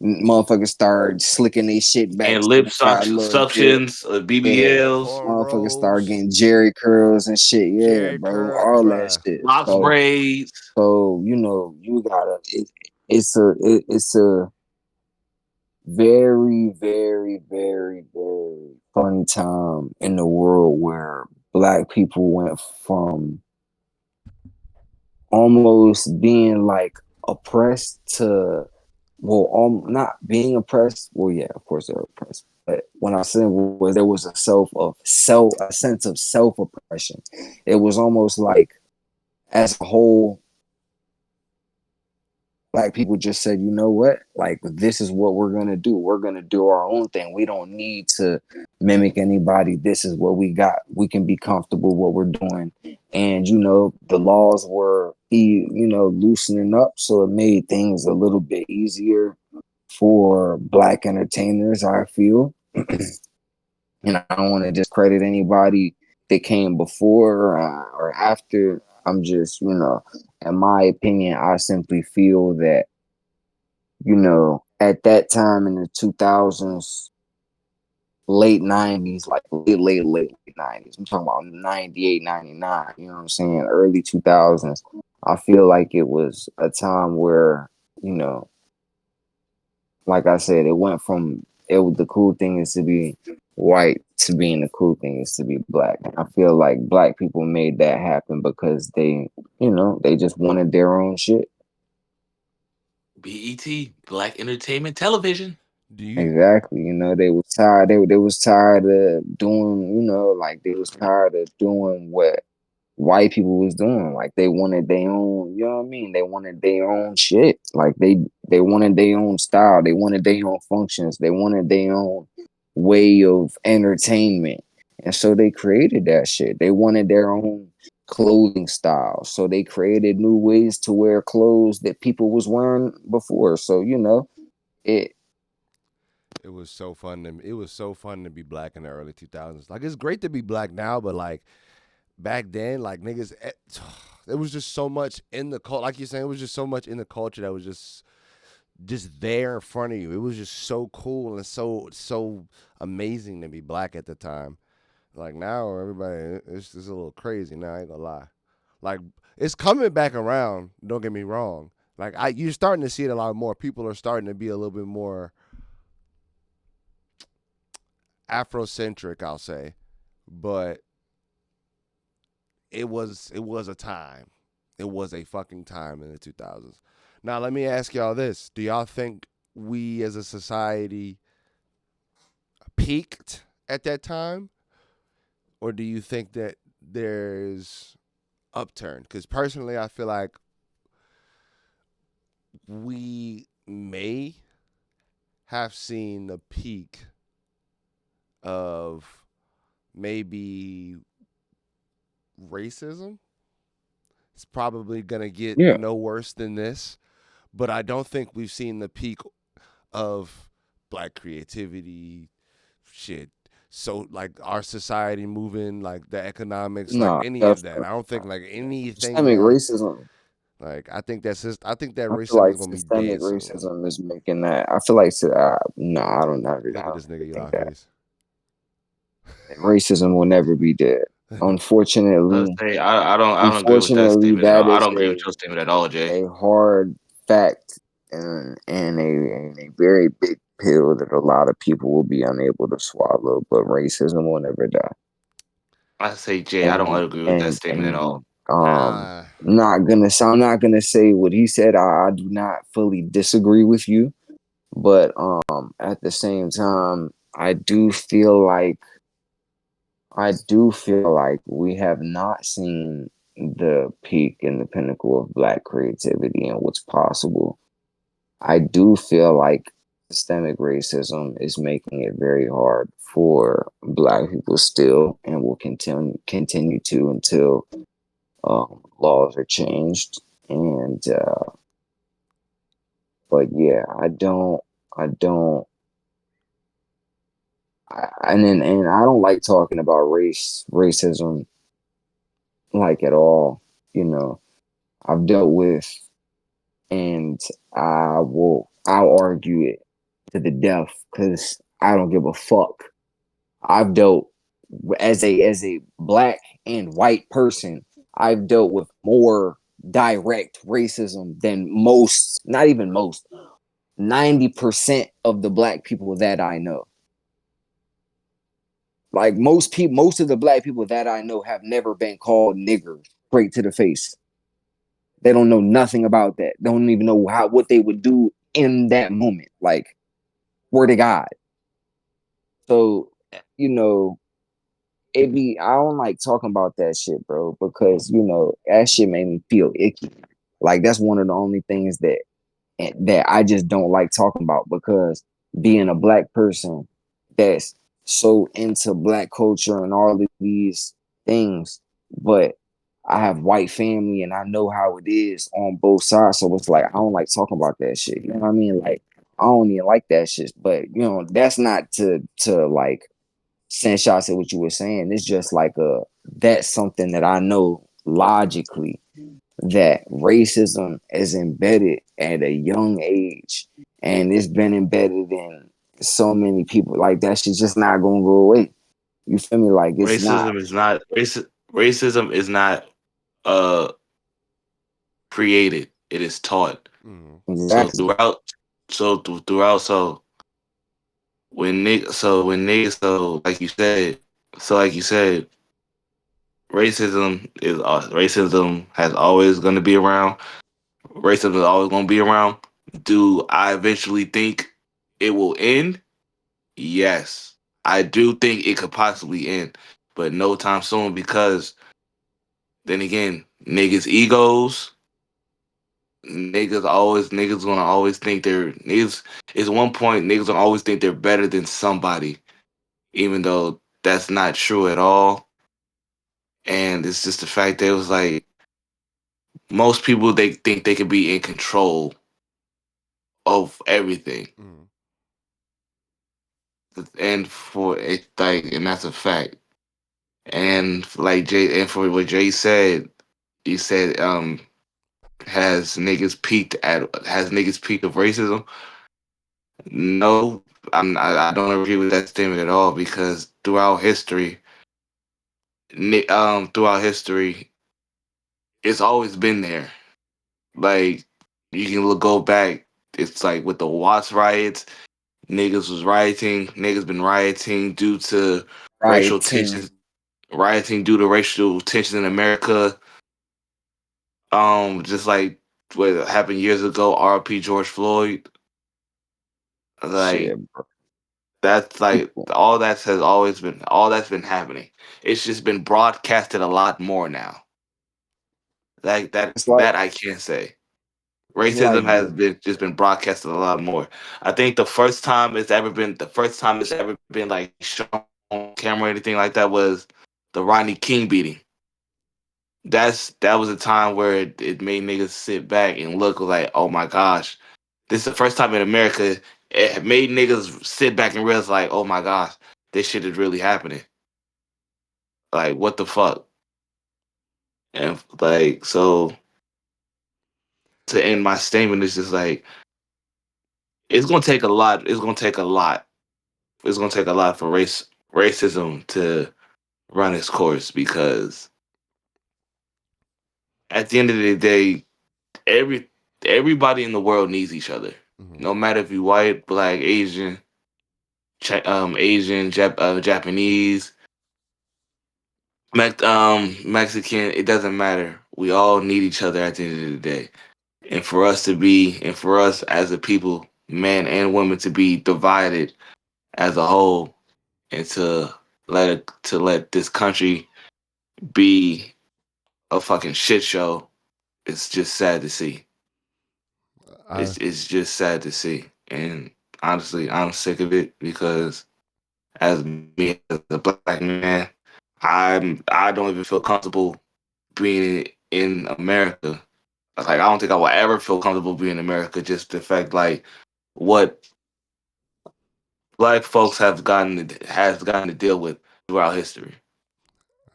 motherfuckers started slicking their shit back And so lip they got a little bit. suctions, Yeah, BBLs, motherfuckers started Cornrows, getting Jerry curls and shit. Yeah, Jerry bro, curl, all that bruh. shit. box braids. So you know, you gotta. It's a very, very, very, very funny time in the world where black people went from almost being like oppressed to, well, not being oppressed. Well, yeah, of course they're oppressed. But when I said was there was a sense of self oppression. It was almost like as a whole, black people just said, you know what? Like, this is what we're going to do. We're going to do our own thing. We don't need to mimic anybody. This is what we got. We can be comfortable what we're doing. And, you know, the laws were, loosening up. So it made things a little bit easier for black entertainers, I feel. And I don't want to discredit anybody that came before or after. I'm just, in my opinion, I simply feel that at that time in the 2000s, late 90s, like late 90s, I'm talking about 98, 99, you know what I'm saying? Early 2000s. I feel like it was a time where, you know, like I said, it went from the cool thing is to be white to being the cool thing is to be black. And I feel like black people made that happen because they just wanted their own shit. BET, Black Entertainment Television. Do you? Exactly. They was tired. They was tired of doing, like they was tired of doing what white people was doing. Like they wanted their own, you know what I mean? They wanted their own shit. Like they wanted their own style. They wanted their own functions. They wanted their own way of entertainment. And so they created that shit. They wanted their own clothing style. So they created new ways to wear clothes that people was wearing before. So, it It was so fun to be black in the early 2000s. Like it's great to be black now, but like back then, like niggas, it was just so much in the culture. Like you're saying, it was just so much in the culture that was just there in front of you. It was just so cool and so amazing to be black at the time. Like now, everybody it's a little crazy. Now I ain't gonna lie. Like it's coming back around. Don't get me wrong. Like you're starting to see it a lot more. People are starting to be a little bit more Afrocentric, I'll say, but it was a time. It was a fucking time in the 2000s. Now let me ask y'all this: do y'all think we as a society peaked at that time, or do you think that there's upturn? Because personally, I feel like we may have seen the peak of maybe racism. It's probably gonna get yeah. no worse than this, but I don't think we've seen the peak of black creativity, shit. So like our society moving, like the economics, like No, any of that. definitely I don't think not. like anything Systemic more. racism. Like I think that I feel racism like is gonna be systemic dead soon. racism is making that. I feel like no, I don't never. I Look at don't this ever nigga think Eli that face. racism will never be dead. Let's Unfortunately, say I don't agree with that unfortunately, statement at that all. I is don't agree with your statement at all, Jay. a hard fact and a very big pill that a lot of people will be unable to swallow. But racism will never die. I say, Jay, I don't And agree with that and statement at all. and Ah, I'm not gonna say what he said. I do not fully disagree with you, but at the same time, I do feel like we have not seen the peak and the pinnacle of black creativity and what's possible. I do feel like systemic racism is making it very hard for black people still and will continue to until laws are changed. And but yeah, I don't, and I don't like talking about racism like at all. You know, I've dealt with, and I'll argue it to the death because I don't give a fuck. I've dealt as a black and white person. I've dealt with more direct racism than most, not even most, 90% of the black people that I know. Like most people, most of the black people that I know have never been called niggers straight to the face. They don't know nothing about that. They don't even know what they would do in that moment. Like, word to God. So, you know, I don't like talking about that shit, bro, because that shit made me feel icky. Like that's one of the only things that I just don't like talking about because being a black person that's so into black culture and all of these things, but I have white family and I know how it is on both sides. So it's like I don't like talking about that shit. You know what I mean? Like I don't even like that shit. But that's not to like send shots at what you were saying. It's just like that's something that I know logically that racism is embedded at a young age and it's been embedded in so many people. Like that shit's just not gonna go away. You feel me? Like it's not. Racism is not racism is not uh created. It is taught. mm, So Exactly. throughout, when niggas so like you said, racism has always gonna be around. Racism is always gonna be around. Do I eventually think it will end? Yes. I do think it could possibly end, but no time soon because then again, niggas egos, niggas gonna always think they're niggas is one point niggas gonna always think they're better than somebody, even though that's not true at all. And it's just the fact that it was like most people they think they can be in control of everything. mm. And for it like and that's a fact. And like Jay and for what Jay said, he said has niggas peaked of racism? No, I don't agree with that statement at all because throughout history, it's always been there. Like you can go back. It's like with the Watts riots, niggas been rioting due to racial Rioting. tensions, rioting due to racial tensions in America. Just like what happened years ago, R.P. George Floyd. Like Shit, bro. that's like People. all that's been happening. It's just been broadcasted a lot more now. Like It's like that I can't say. it's like Racism has been just been broadcasted a lot more. I think the first time it's ever been like shown on camera or anything like that was the Rodney King beating. That was a time where it made niggas sit back and look like, oh my gosh, this is the first time in America it made niggas sit back and realize like, oh my gosh, this shit is really happening. Like, what the fuck? And like, so to end my statement is just like, it's gonna take a lot. It's gonna take a lot. It's gonna take a lot for racism to run its course, because at the end of the day, every everybody in the world needs each other. Mm-hmm. No matter if you white, black, Asian, Asian, Japanese, Mexican, it doesn't matter. We all need each other at the end of the day. And for us as a people, men and women, to be divided as a whole, and to let this country be a fucking shit show, it's just sad to see. I It's just sad to see. And honestly, I'm sick of it, because as me as a black man, I don't even feel comfortable being in America. Like, I don't think I will ever feel comfortable being in America. Just the fact, like, what black folks has gotten to deal with throughout history.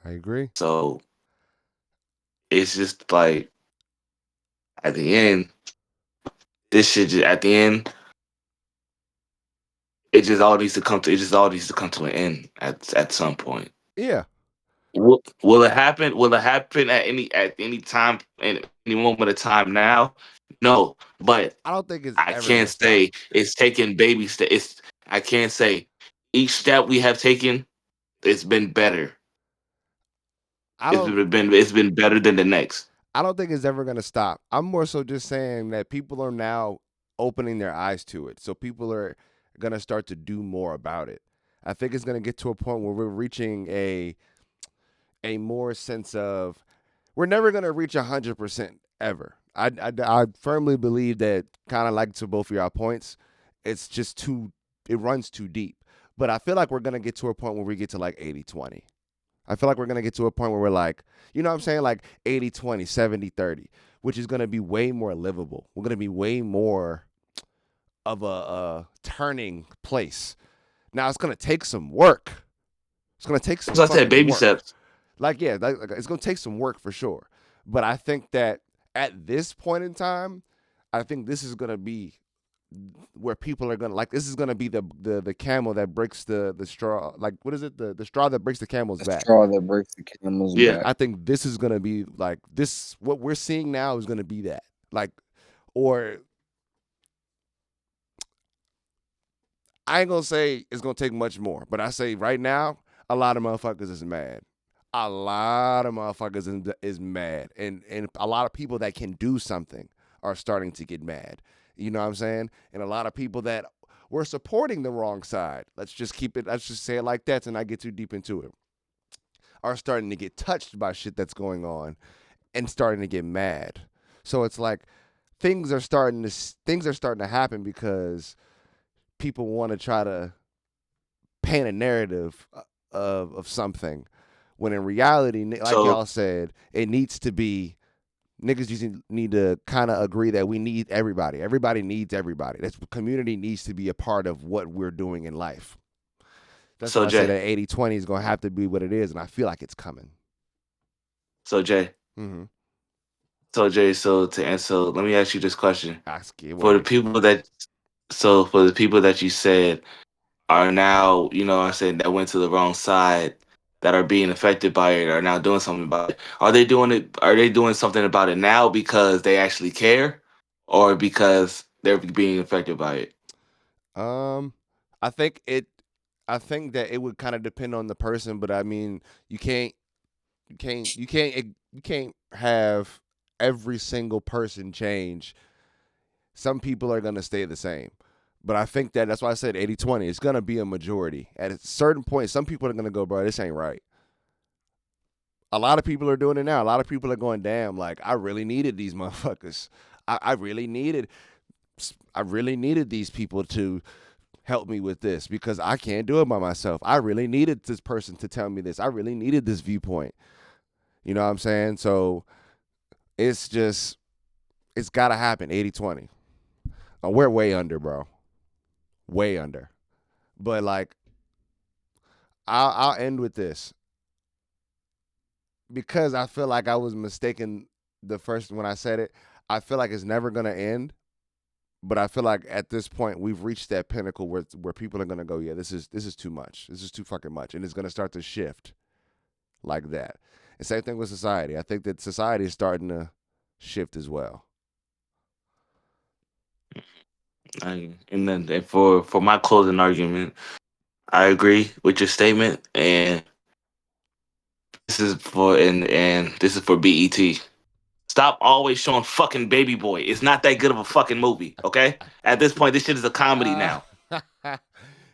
agree. So it's just like, at the end, this shit just at the end, it just all needs to come to an end at some point. Yeah, Will it happen? Will it happen at any time, in any moment of time now? No, but I don't think it's I ever gonna can't stop. say it's taking baby steps. I can't say each step we have taken, it's been better. I don't. It's been better than the next. I don't think it's ever gonna stop. I'm more so just saying that people are now opening their eyes to it, so people are gonna start to do more about it. I think it's gonna get to a point where we're reaching a more sense of we're never gonna reach 100% ever. I firmly believe that, kind of like to both of y'all points, it's just too it runs too deep. But I feel like we're gonna get to a point where we get to like 80-20. I feel like we're going to get to a point where we're like, you know what I'm saying? Like 80-20, 70-30, which is going to be way more livable. We're going to be way more of a turning place. Now, it's going to take some work. It's going to take some So I said fucking baby work. steps. Like, yeah, it's going to take some work for sure. But I think that at this point in time, I think this is going to be where people are gonna like this is gonna be the camel that breaks the straw, like what is it, the straw that breaks the camel's The back. straw that breaks the camel's Yeah. back. I think this is gonna be like this. What we're seeing now is gonna be that, like, or I ain't gonna say it's gonna take much more, but I say right now, a lot of motherfuckers is mad. A lot of motherfuckers is mad, and a lot of people that can do something are starting to get mad. You know what I'm saying? And a lot of people that were supporting the wrong side. Let's just keep it. Let's just say it like that, and not get too deep into it. Are starting to get touched by shit that's going on, and starting to get mad. So it's like things are starting to happen because people want to try to paint a narrative of something, when in reality, like So y'all said, it needs to be niggas just need to kind of agree that we need everybody. Everybody needs everybody. That's community needs to be a part of what we're doing in life. That's so why I say Jay. that 80-20 is going to have to be what it is, and I feel like it's coming. So Jay. Mm-hmm. So Jay. So to answer, let me ask you this question. Ask it For the away. people that for the people that you said are now, I said, that went to the wrong side, that are being affected by it, are now doing something about it. Are they doing something about it now because they actually care, or because they're being affected by it? Um, I think it. I think that it would kind of depend on the person, but I mean, you can't, you can't have every single person change. Some people are gonna stay the same, but I think that's why I said 80-20. It's gonna be a majority. At a certain point, some people are gonna go, bro, this ain't right. A lot of people are doing it now. A lot of people are going, damn, like I really needed these motherfuckers. I really needed, these people to help me with this because I can't do it by myself. I really needed this person to tell me this. I really needed this viewpoint. You know what I'm saying? So it's just, it's got to happen 80-20. We're way under, bro. way under. But like, I'll end with this because I feel like I was mistaken the first when I said it. I feel like it's never gonna end. But I feel like at this point we've reached that pinnacle where people are gonna go, yeah, this is too much. This is too fucking much, and it's gonna start to shift like that. And same thing with society. I think that society is starting to shift as well. And then for my closing argument, I agree with your statement, and this is for BET. Stop always showing fucking Baby Boy. It's not that good of a fucking movie. Okay, at this point, this shit is a comedy Ah. now.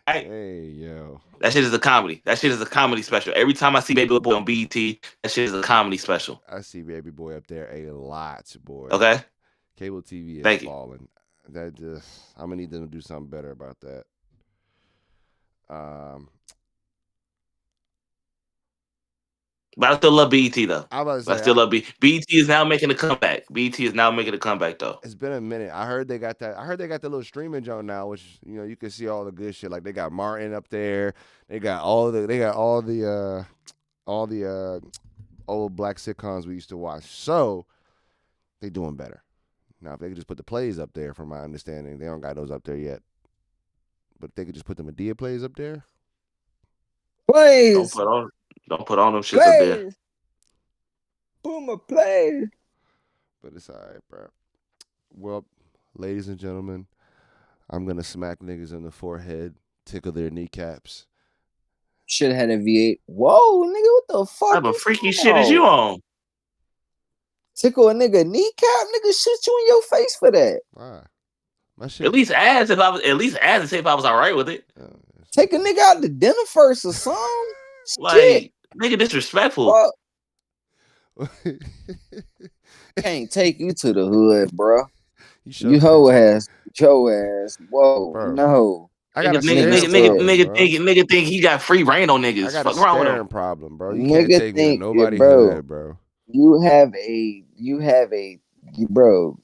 Right? Hey yo, That shit is a comedy. That shit is a comedy special. Every time I see Baby Boy on BET, that shit is a comedy special. I see Baby Boy up there a lot, boy. Okay, Cable TV is thank you. falling. That just I'm gonna need them to do something better about that. Um, But I still love BET though. I was But I about to still say love BET is now making a comeback. BET is now making a comeback though. it's been a minute. I heard they got that. I heard they got the little streaming joint now, which you can see all the good shit. Like they got Martin up there. They got all the old black sitcoms we used to watch. So they doing better. Now if they could just put the plays up there, from my understanding, they don't got those up there yet. But if they could just put the Medea plays up there, Don't Please, put on don't put all them shits up there. please, Puma, please. but it's all right, bro. Well, ladies and gentlemen, I'm gonna smack niggas in the forehead, tickle their kneecaps. Should have had a V8. Whoa, nigga, what the What fuck type of you freaky talking shit is you about? on? Tickle a nigga kneecap, nigga, shoot you in your face for that. Why? My At shit. least ask if I was at least ask and say if I was all right with it. Take a nigga out to dinner first or something. Shit, Like, nigga, disrespectful. fuck. Can't take you to the hood, bro. You sure You can't hoe take it, ass, your ass. Whoa, bro. no. I got Nigga, a nigga, Nigga nigga, staring nigga, said, problem, nigga bro. think nigga think he got free reign on I niggas. got a Fuck wrong with him. staring problem, bro. You can't nigga take me to think it, nobody bro. hood, bro. Bro,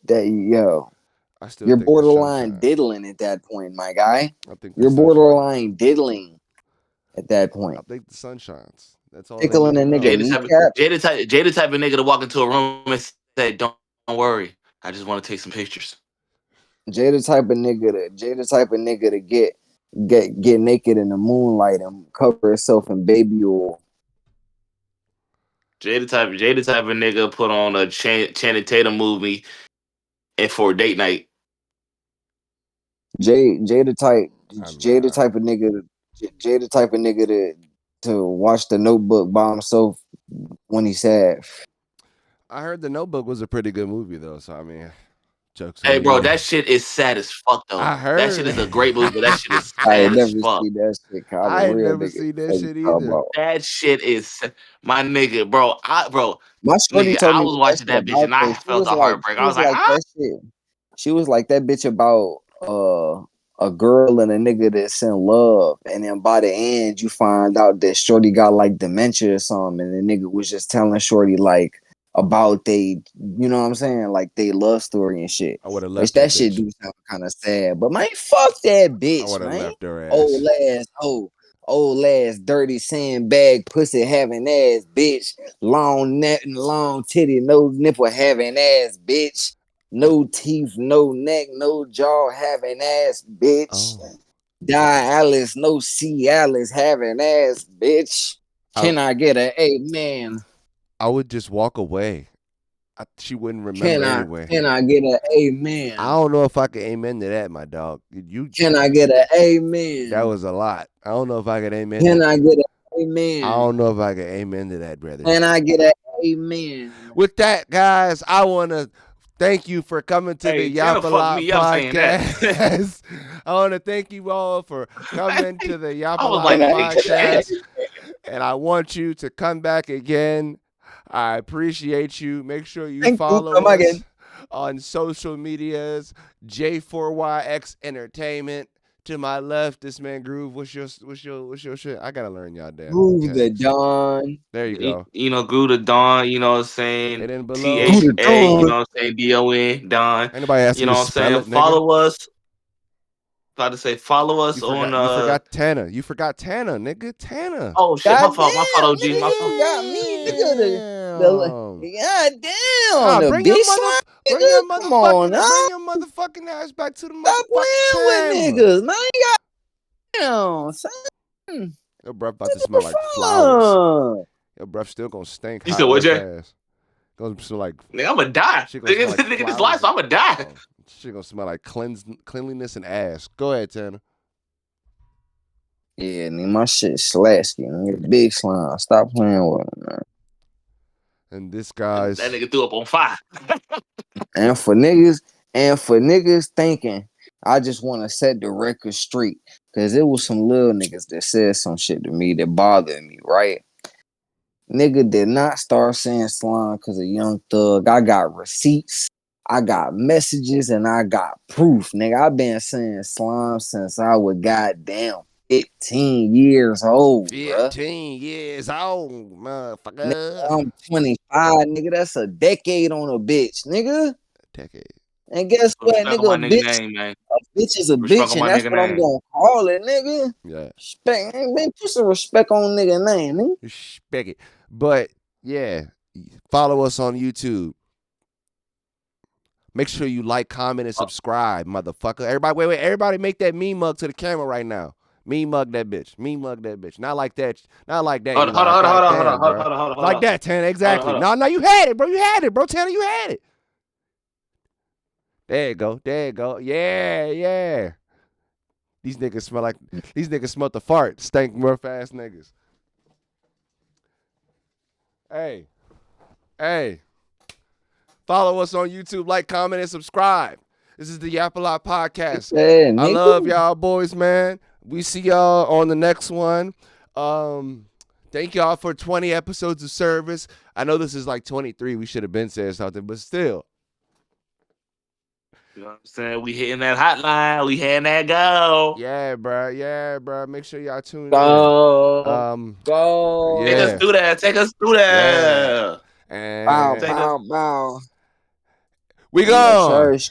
that yo, I still you're think the borderline sunshine. diddling at that point, my guy. I think the You're sunshine. borderline diddling at that I point. think the sun shines. That's all they need Tickling to a nigga know. kneecap. Jada type of nigga to walk into a room and say, don't worry. I just want to take some pictures. Jay the type of nigga to get naked in the moonlight and cover herself in baby oil. Jay the type of nigga put on a Channing Tatum movie and for a date night. Jay Jay the type I'm Jay the type of nigga Jay the type of nigga to watch the Notebook by himself when he's sad. I heard the Notebook was a pretty good movie though. So I mean, jokes Hey on bro, you. that shit is sad as fuck though. I That shit heard. is a great movie, but that shit is I ain't sad as never fuck. see that shit. I'm a I ain't real never nigga. seen that What you shit talking either. about? That shit is my nigga, bro, My shorty nigga, told I me was what that watching shit that bitch about and I though. felt a heartbreak. She I was was like, like ah, that shit. She was like that bitch about a girl and a nigga that's in love, and then by the end you find out that Shorty got like dementia or something, and the nigga was just telling Shorty like about you know what I'm saying, like they love story and shit. I would have Which left that that shit bitch. do sound kind of sad, but man, fuck that I bitch, would have man. left her Old ass. ass, old ass, dirty sandbag, pussy having ass, bitch. Long neck and long titty, no nipple having ass, bitch. No teeth, no neck, no jaw having ass, bitch. Oh, Die Alice, no C Alice having ass, bitch. I Can I get a amen? I would just walk away. She wouldn't remember Can I anyway. can I get a I amen? don't know if I could amen to that, my dog. Can I get a That amen? was a lot. I don't know if I could amen Can to. I get a I don't amen? know if I could amen to that, brother. Can I get a amen? With that, guys, I want to thank you for coming to the hey, that'll fuck Yappalot me up saying that. podcast. I want to thank you all for coming to the I was Yappalot Can like, I nigga, get a podcast. And I want you to come back again. I appreciate you. Make sure you thank you? follow Come us again. on social medias. J4YX Entertainment. To my left, this man Groove. What's your shit? I gotta learn y'all damn Groove the tags. Dawn. There you go. Grew to Dawn, you know what I'm saying? And then T below, H Groove the A, you Dawn. know what I'm saying? DON, Dawn. ain't nobody ask You you to know what I'm spell saying? it, nigga. Follow us. About to say follow us on. You forgot Tana. You forgot Tana, nigga. Tana. Oh shit, my fault. My fault, Goddamn, OG. nigga, My fault. you got me, nigga. Goddamn, the Bring your bitch slime, nigga. Come on, bring huh? your motherfucking ass back to the Stop motherfucking playing with camera. niggas, man. Goddamn, son. Your breath about to smell What like the flowers. fuck? Your breath still gonna stink You said hot what, real Jay? fast. Gonna smell like Nigga, I'ma die. shit. Gonna smell like Nigga, this flowers. life, I'ma die. Oh, shit gonna smell like cleanliness and ass. Go ahead, Tanner. Yeah, nigga, my shit slasky, nigga. Big slime. Stop playing with him, man. And this That guy's nigga threw up on fire. And for niggas thinking, I just want to set the record straight. Cause it was some little niggas that said some shit to me that bothered me, right? Nigga did not start saying slime because of Young Thug. I got receipts, I got messages, and I got proof. Nigga, I been saying slime since I was goddamn 15 years old, bruh. 15 years old, Nigga, motherfucker. I'm 25, nigga. That's a decade on a bitch, nigga. Decade. And guess what, Respect on my nigga? nigga name, man. A bitch is a Respect bitch, on and my that's nigga what I'm name. gonna call it, nigga. Yeah. Respect, man. Put some respect on nigga name, nigga. Respect it. But yeah, follow us on YouTube. Make sure you like, comment, and subscribe, motherfucker. Everybody, wait. Everybody make that meme mug to the camera right now. Meme mug that bitch. Meme mug that bitch. Not like that. Not like that. Hold Eli. on, Goddamn, bro. hold on. Like that, Tanner. Exactly. Hold No, on. you had it, bro. You had it, bro. Tanner, you had it. There you go. Yeah. These niggas smell the fart. Stank rough ass niggas. Hey. Follow us on YouTube, like, comment, and subscribe. This is the Yappalot Podcast. Yeah, I nigga. love y'all boys, man. We see y'all on the next one. Thank y'all for 20 episodes of service. I know this is like 23. We should have been saying something, but still. You know what I'm saying? We hitting that hotline. We hitting that go. Yeah, bro. Make sure y'all tune in. Go. Take us Yeah. through that. Take us through Yeah. that. Bow, And Take us. bow, bow. we In the gone. church.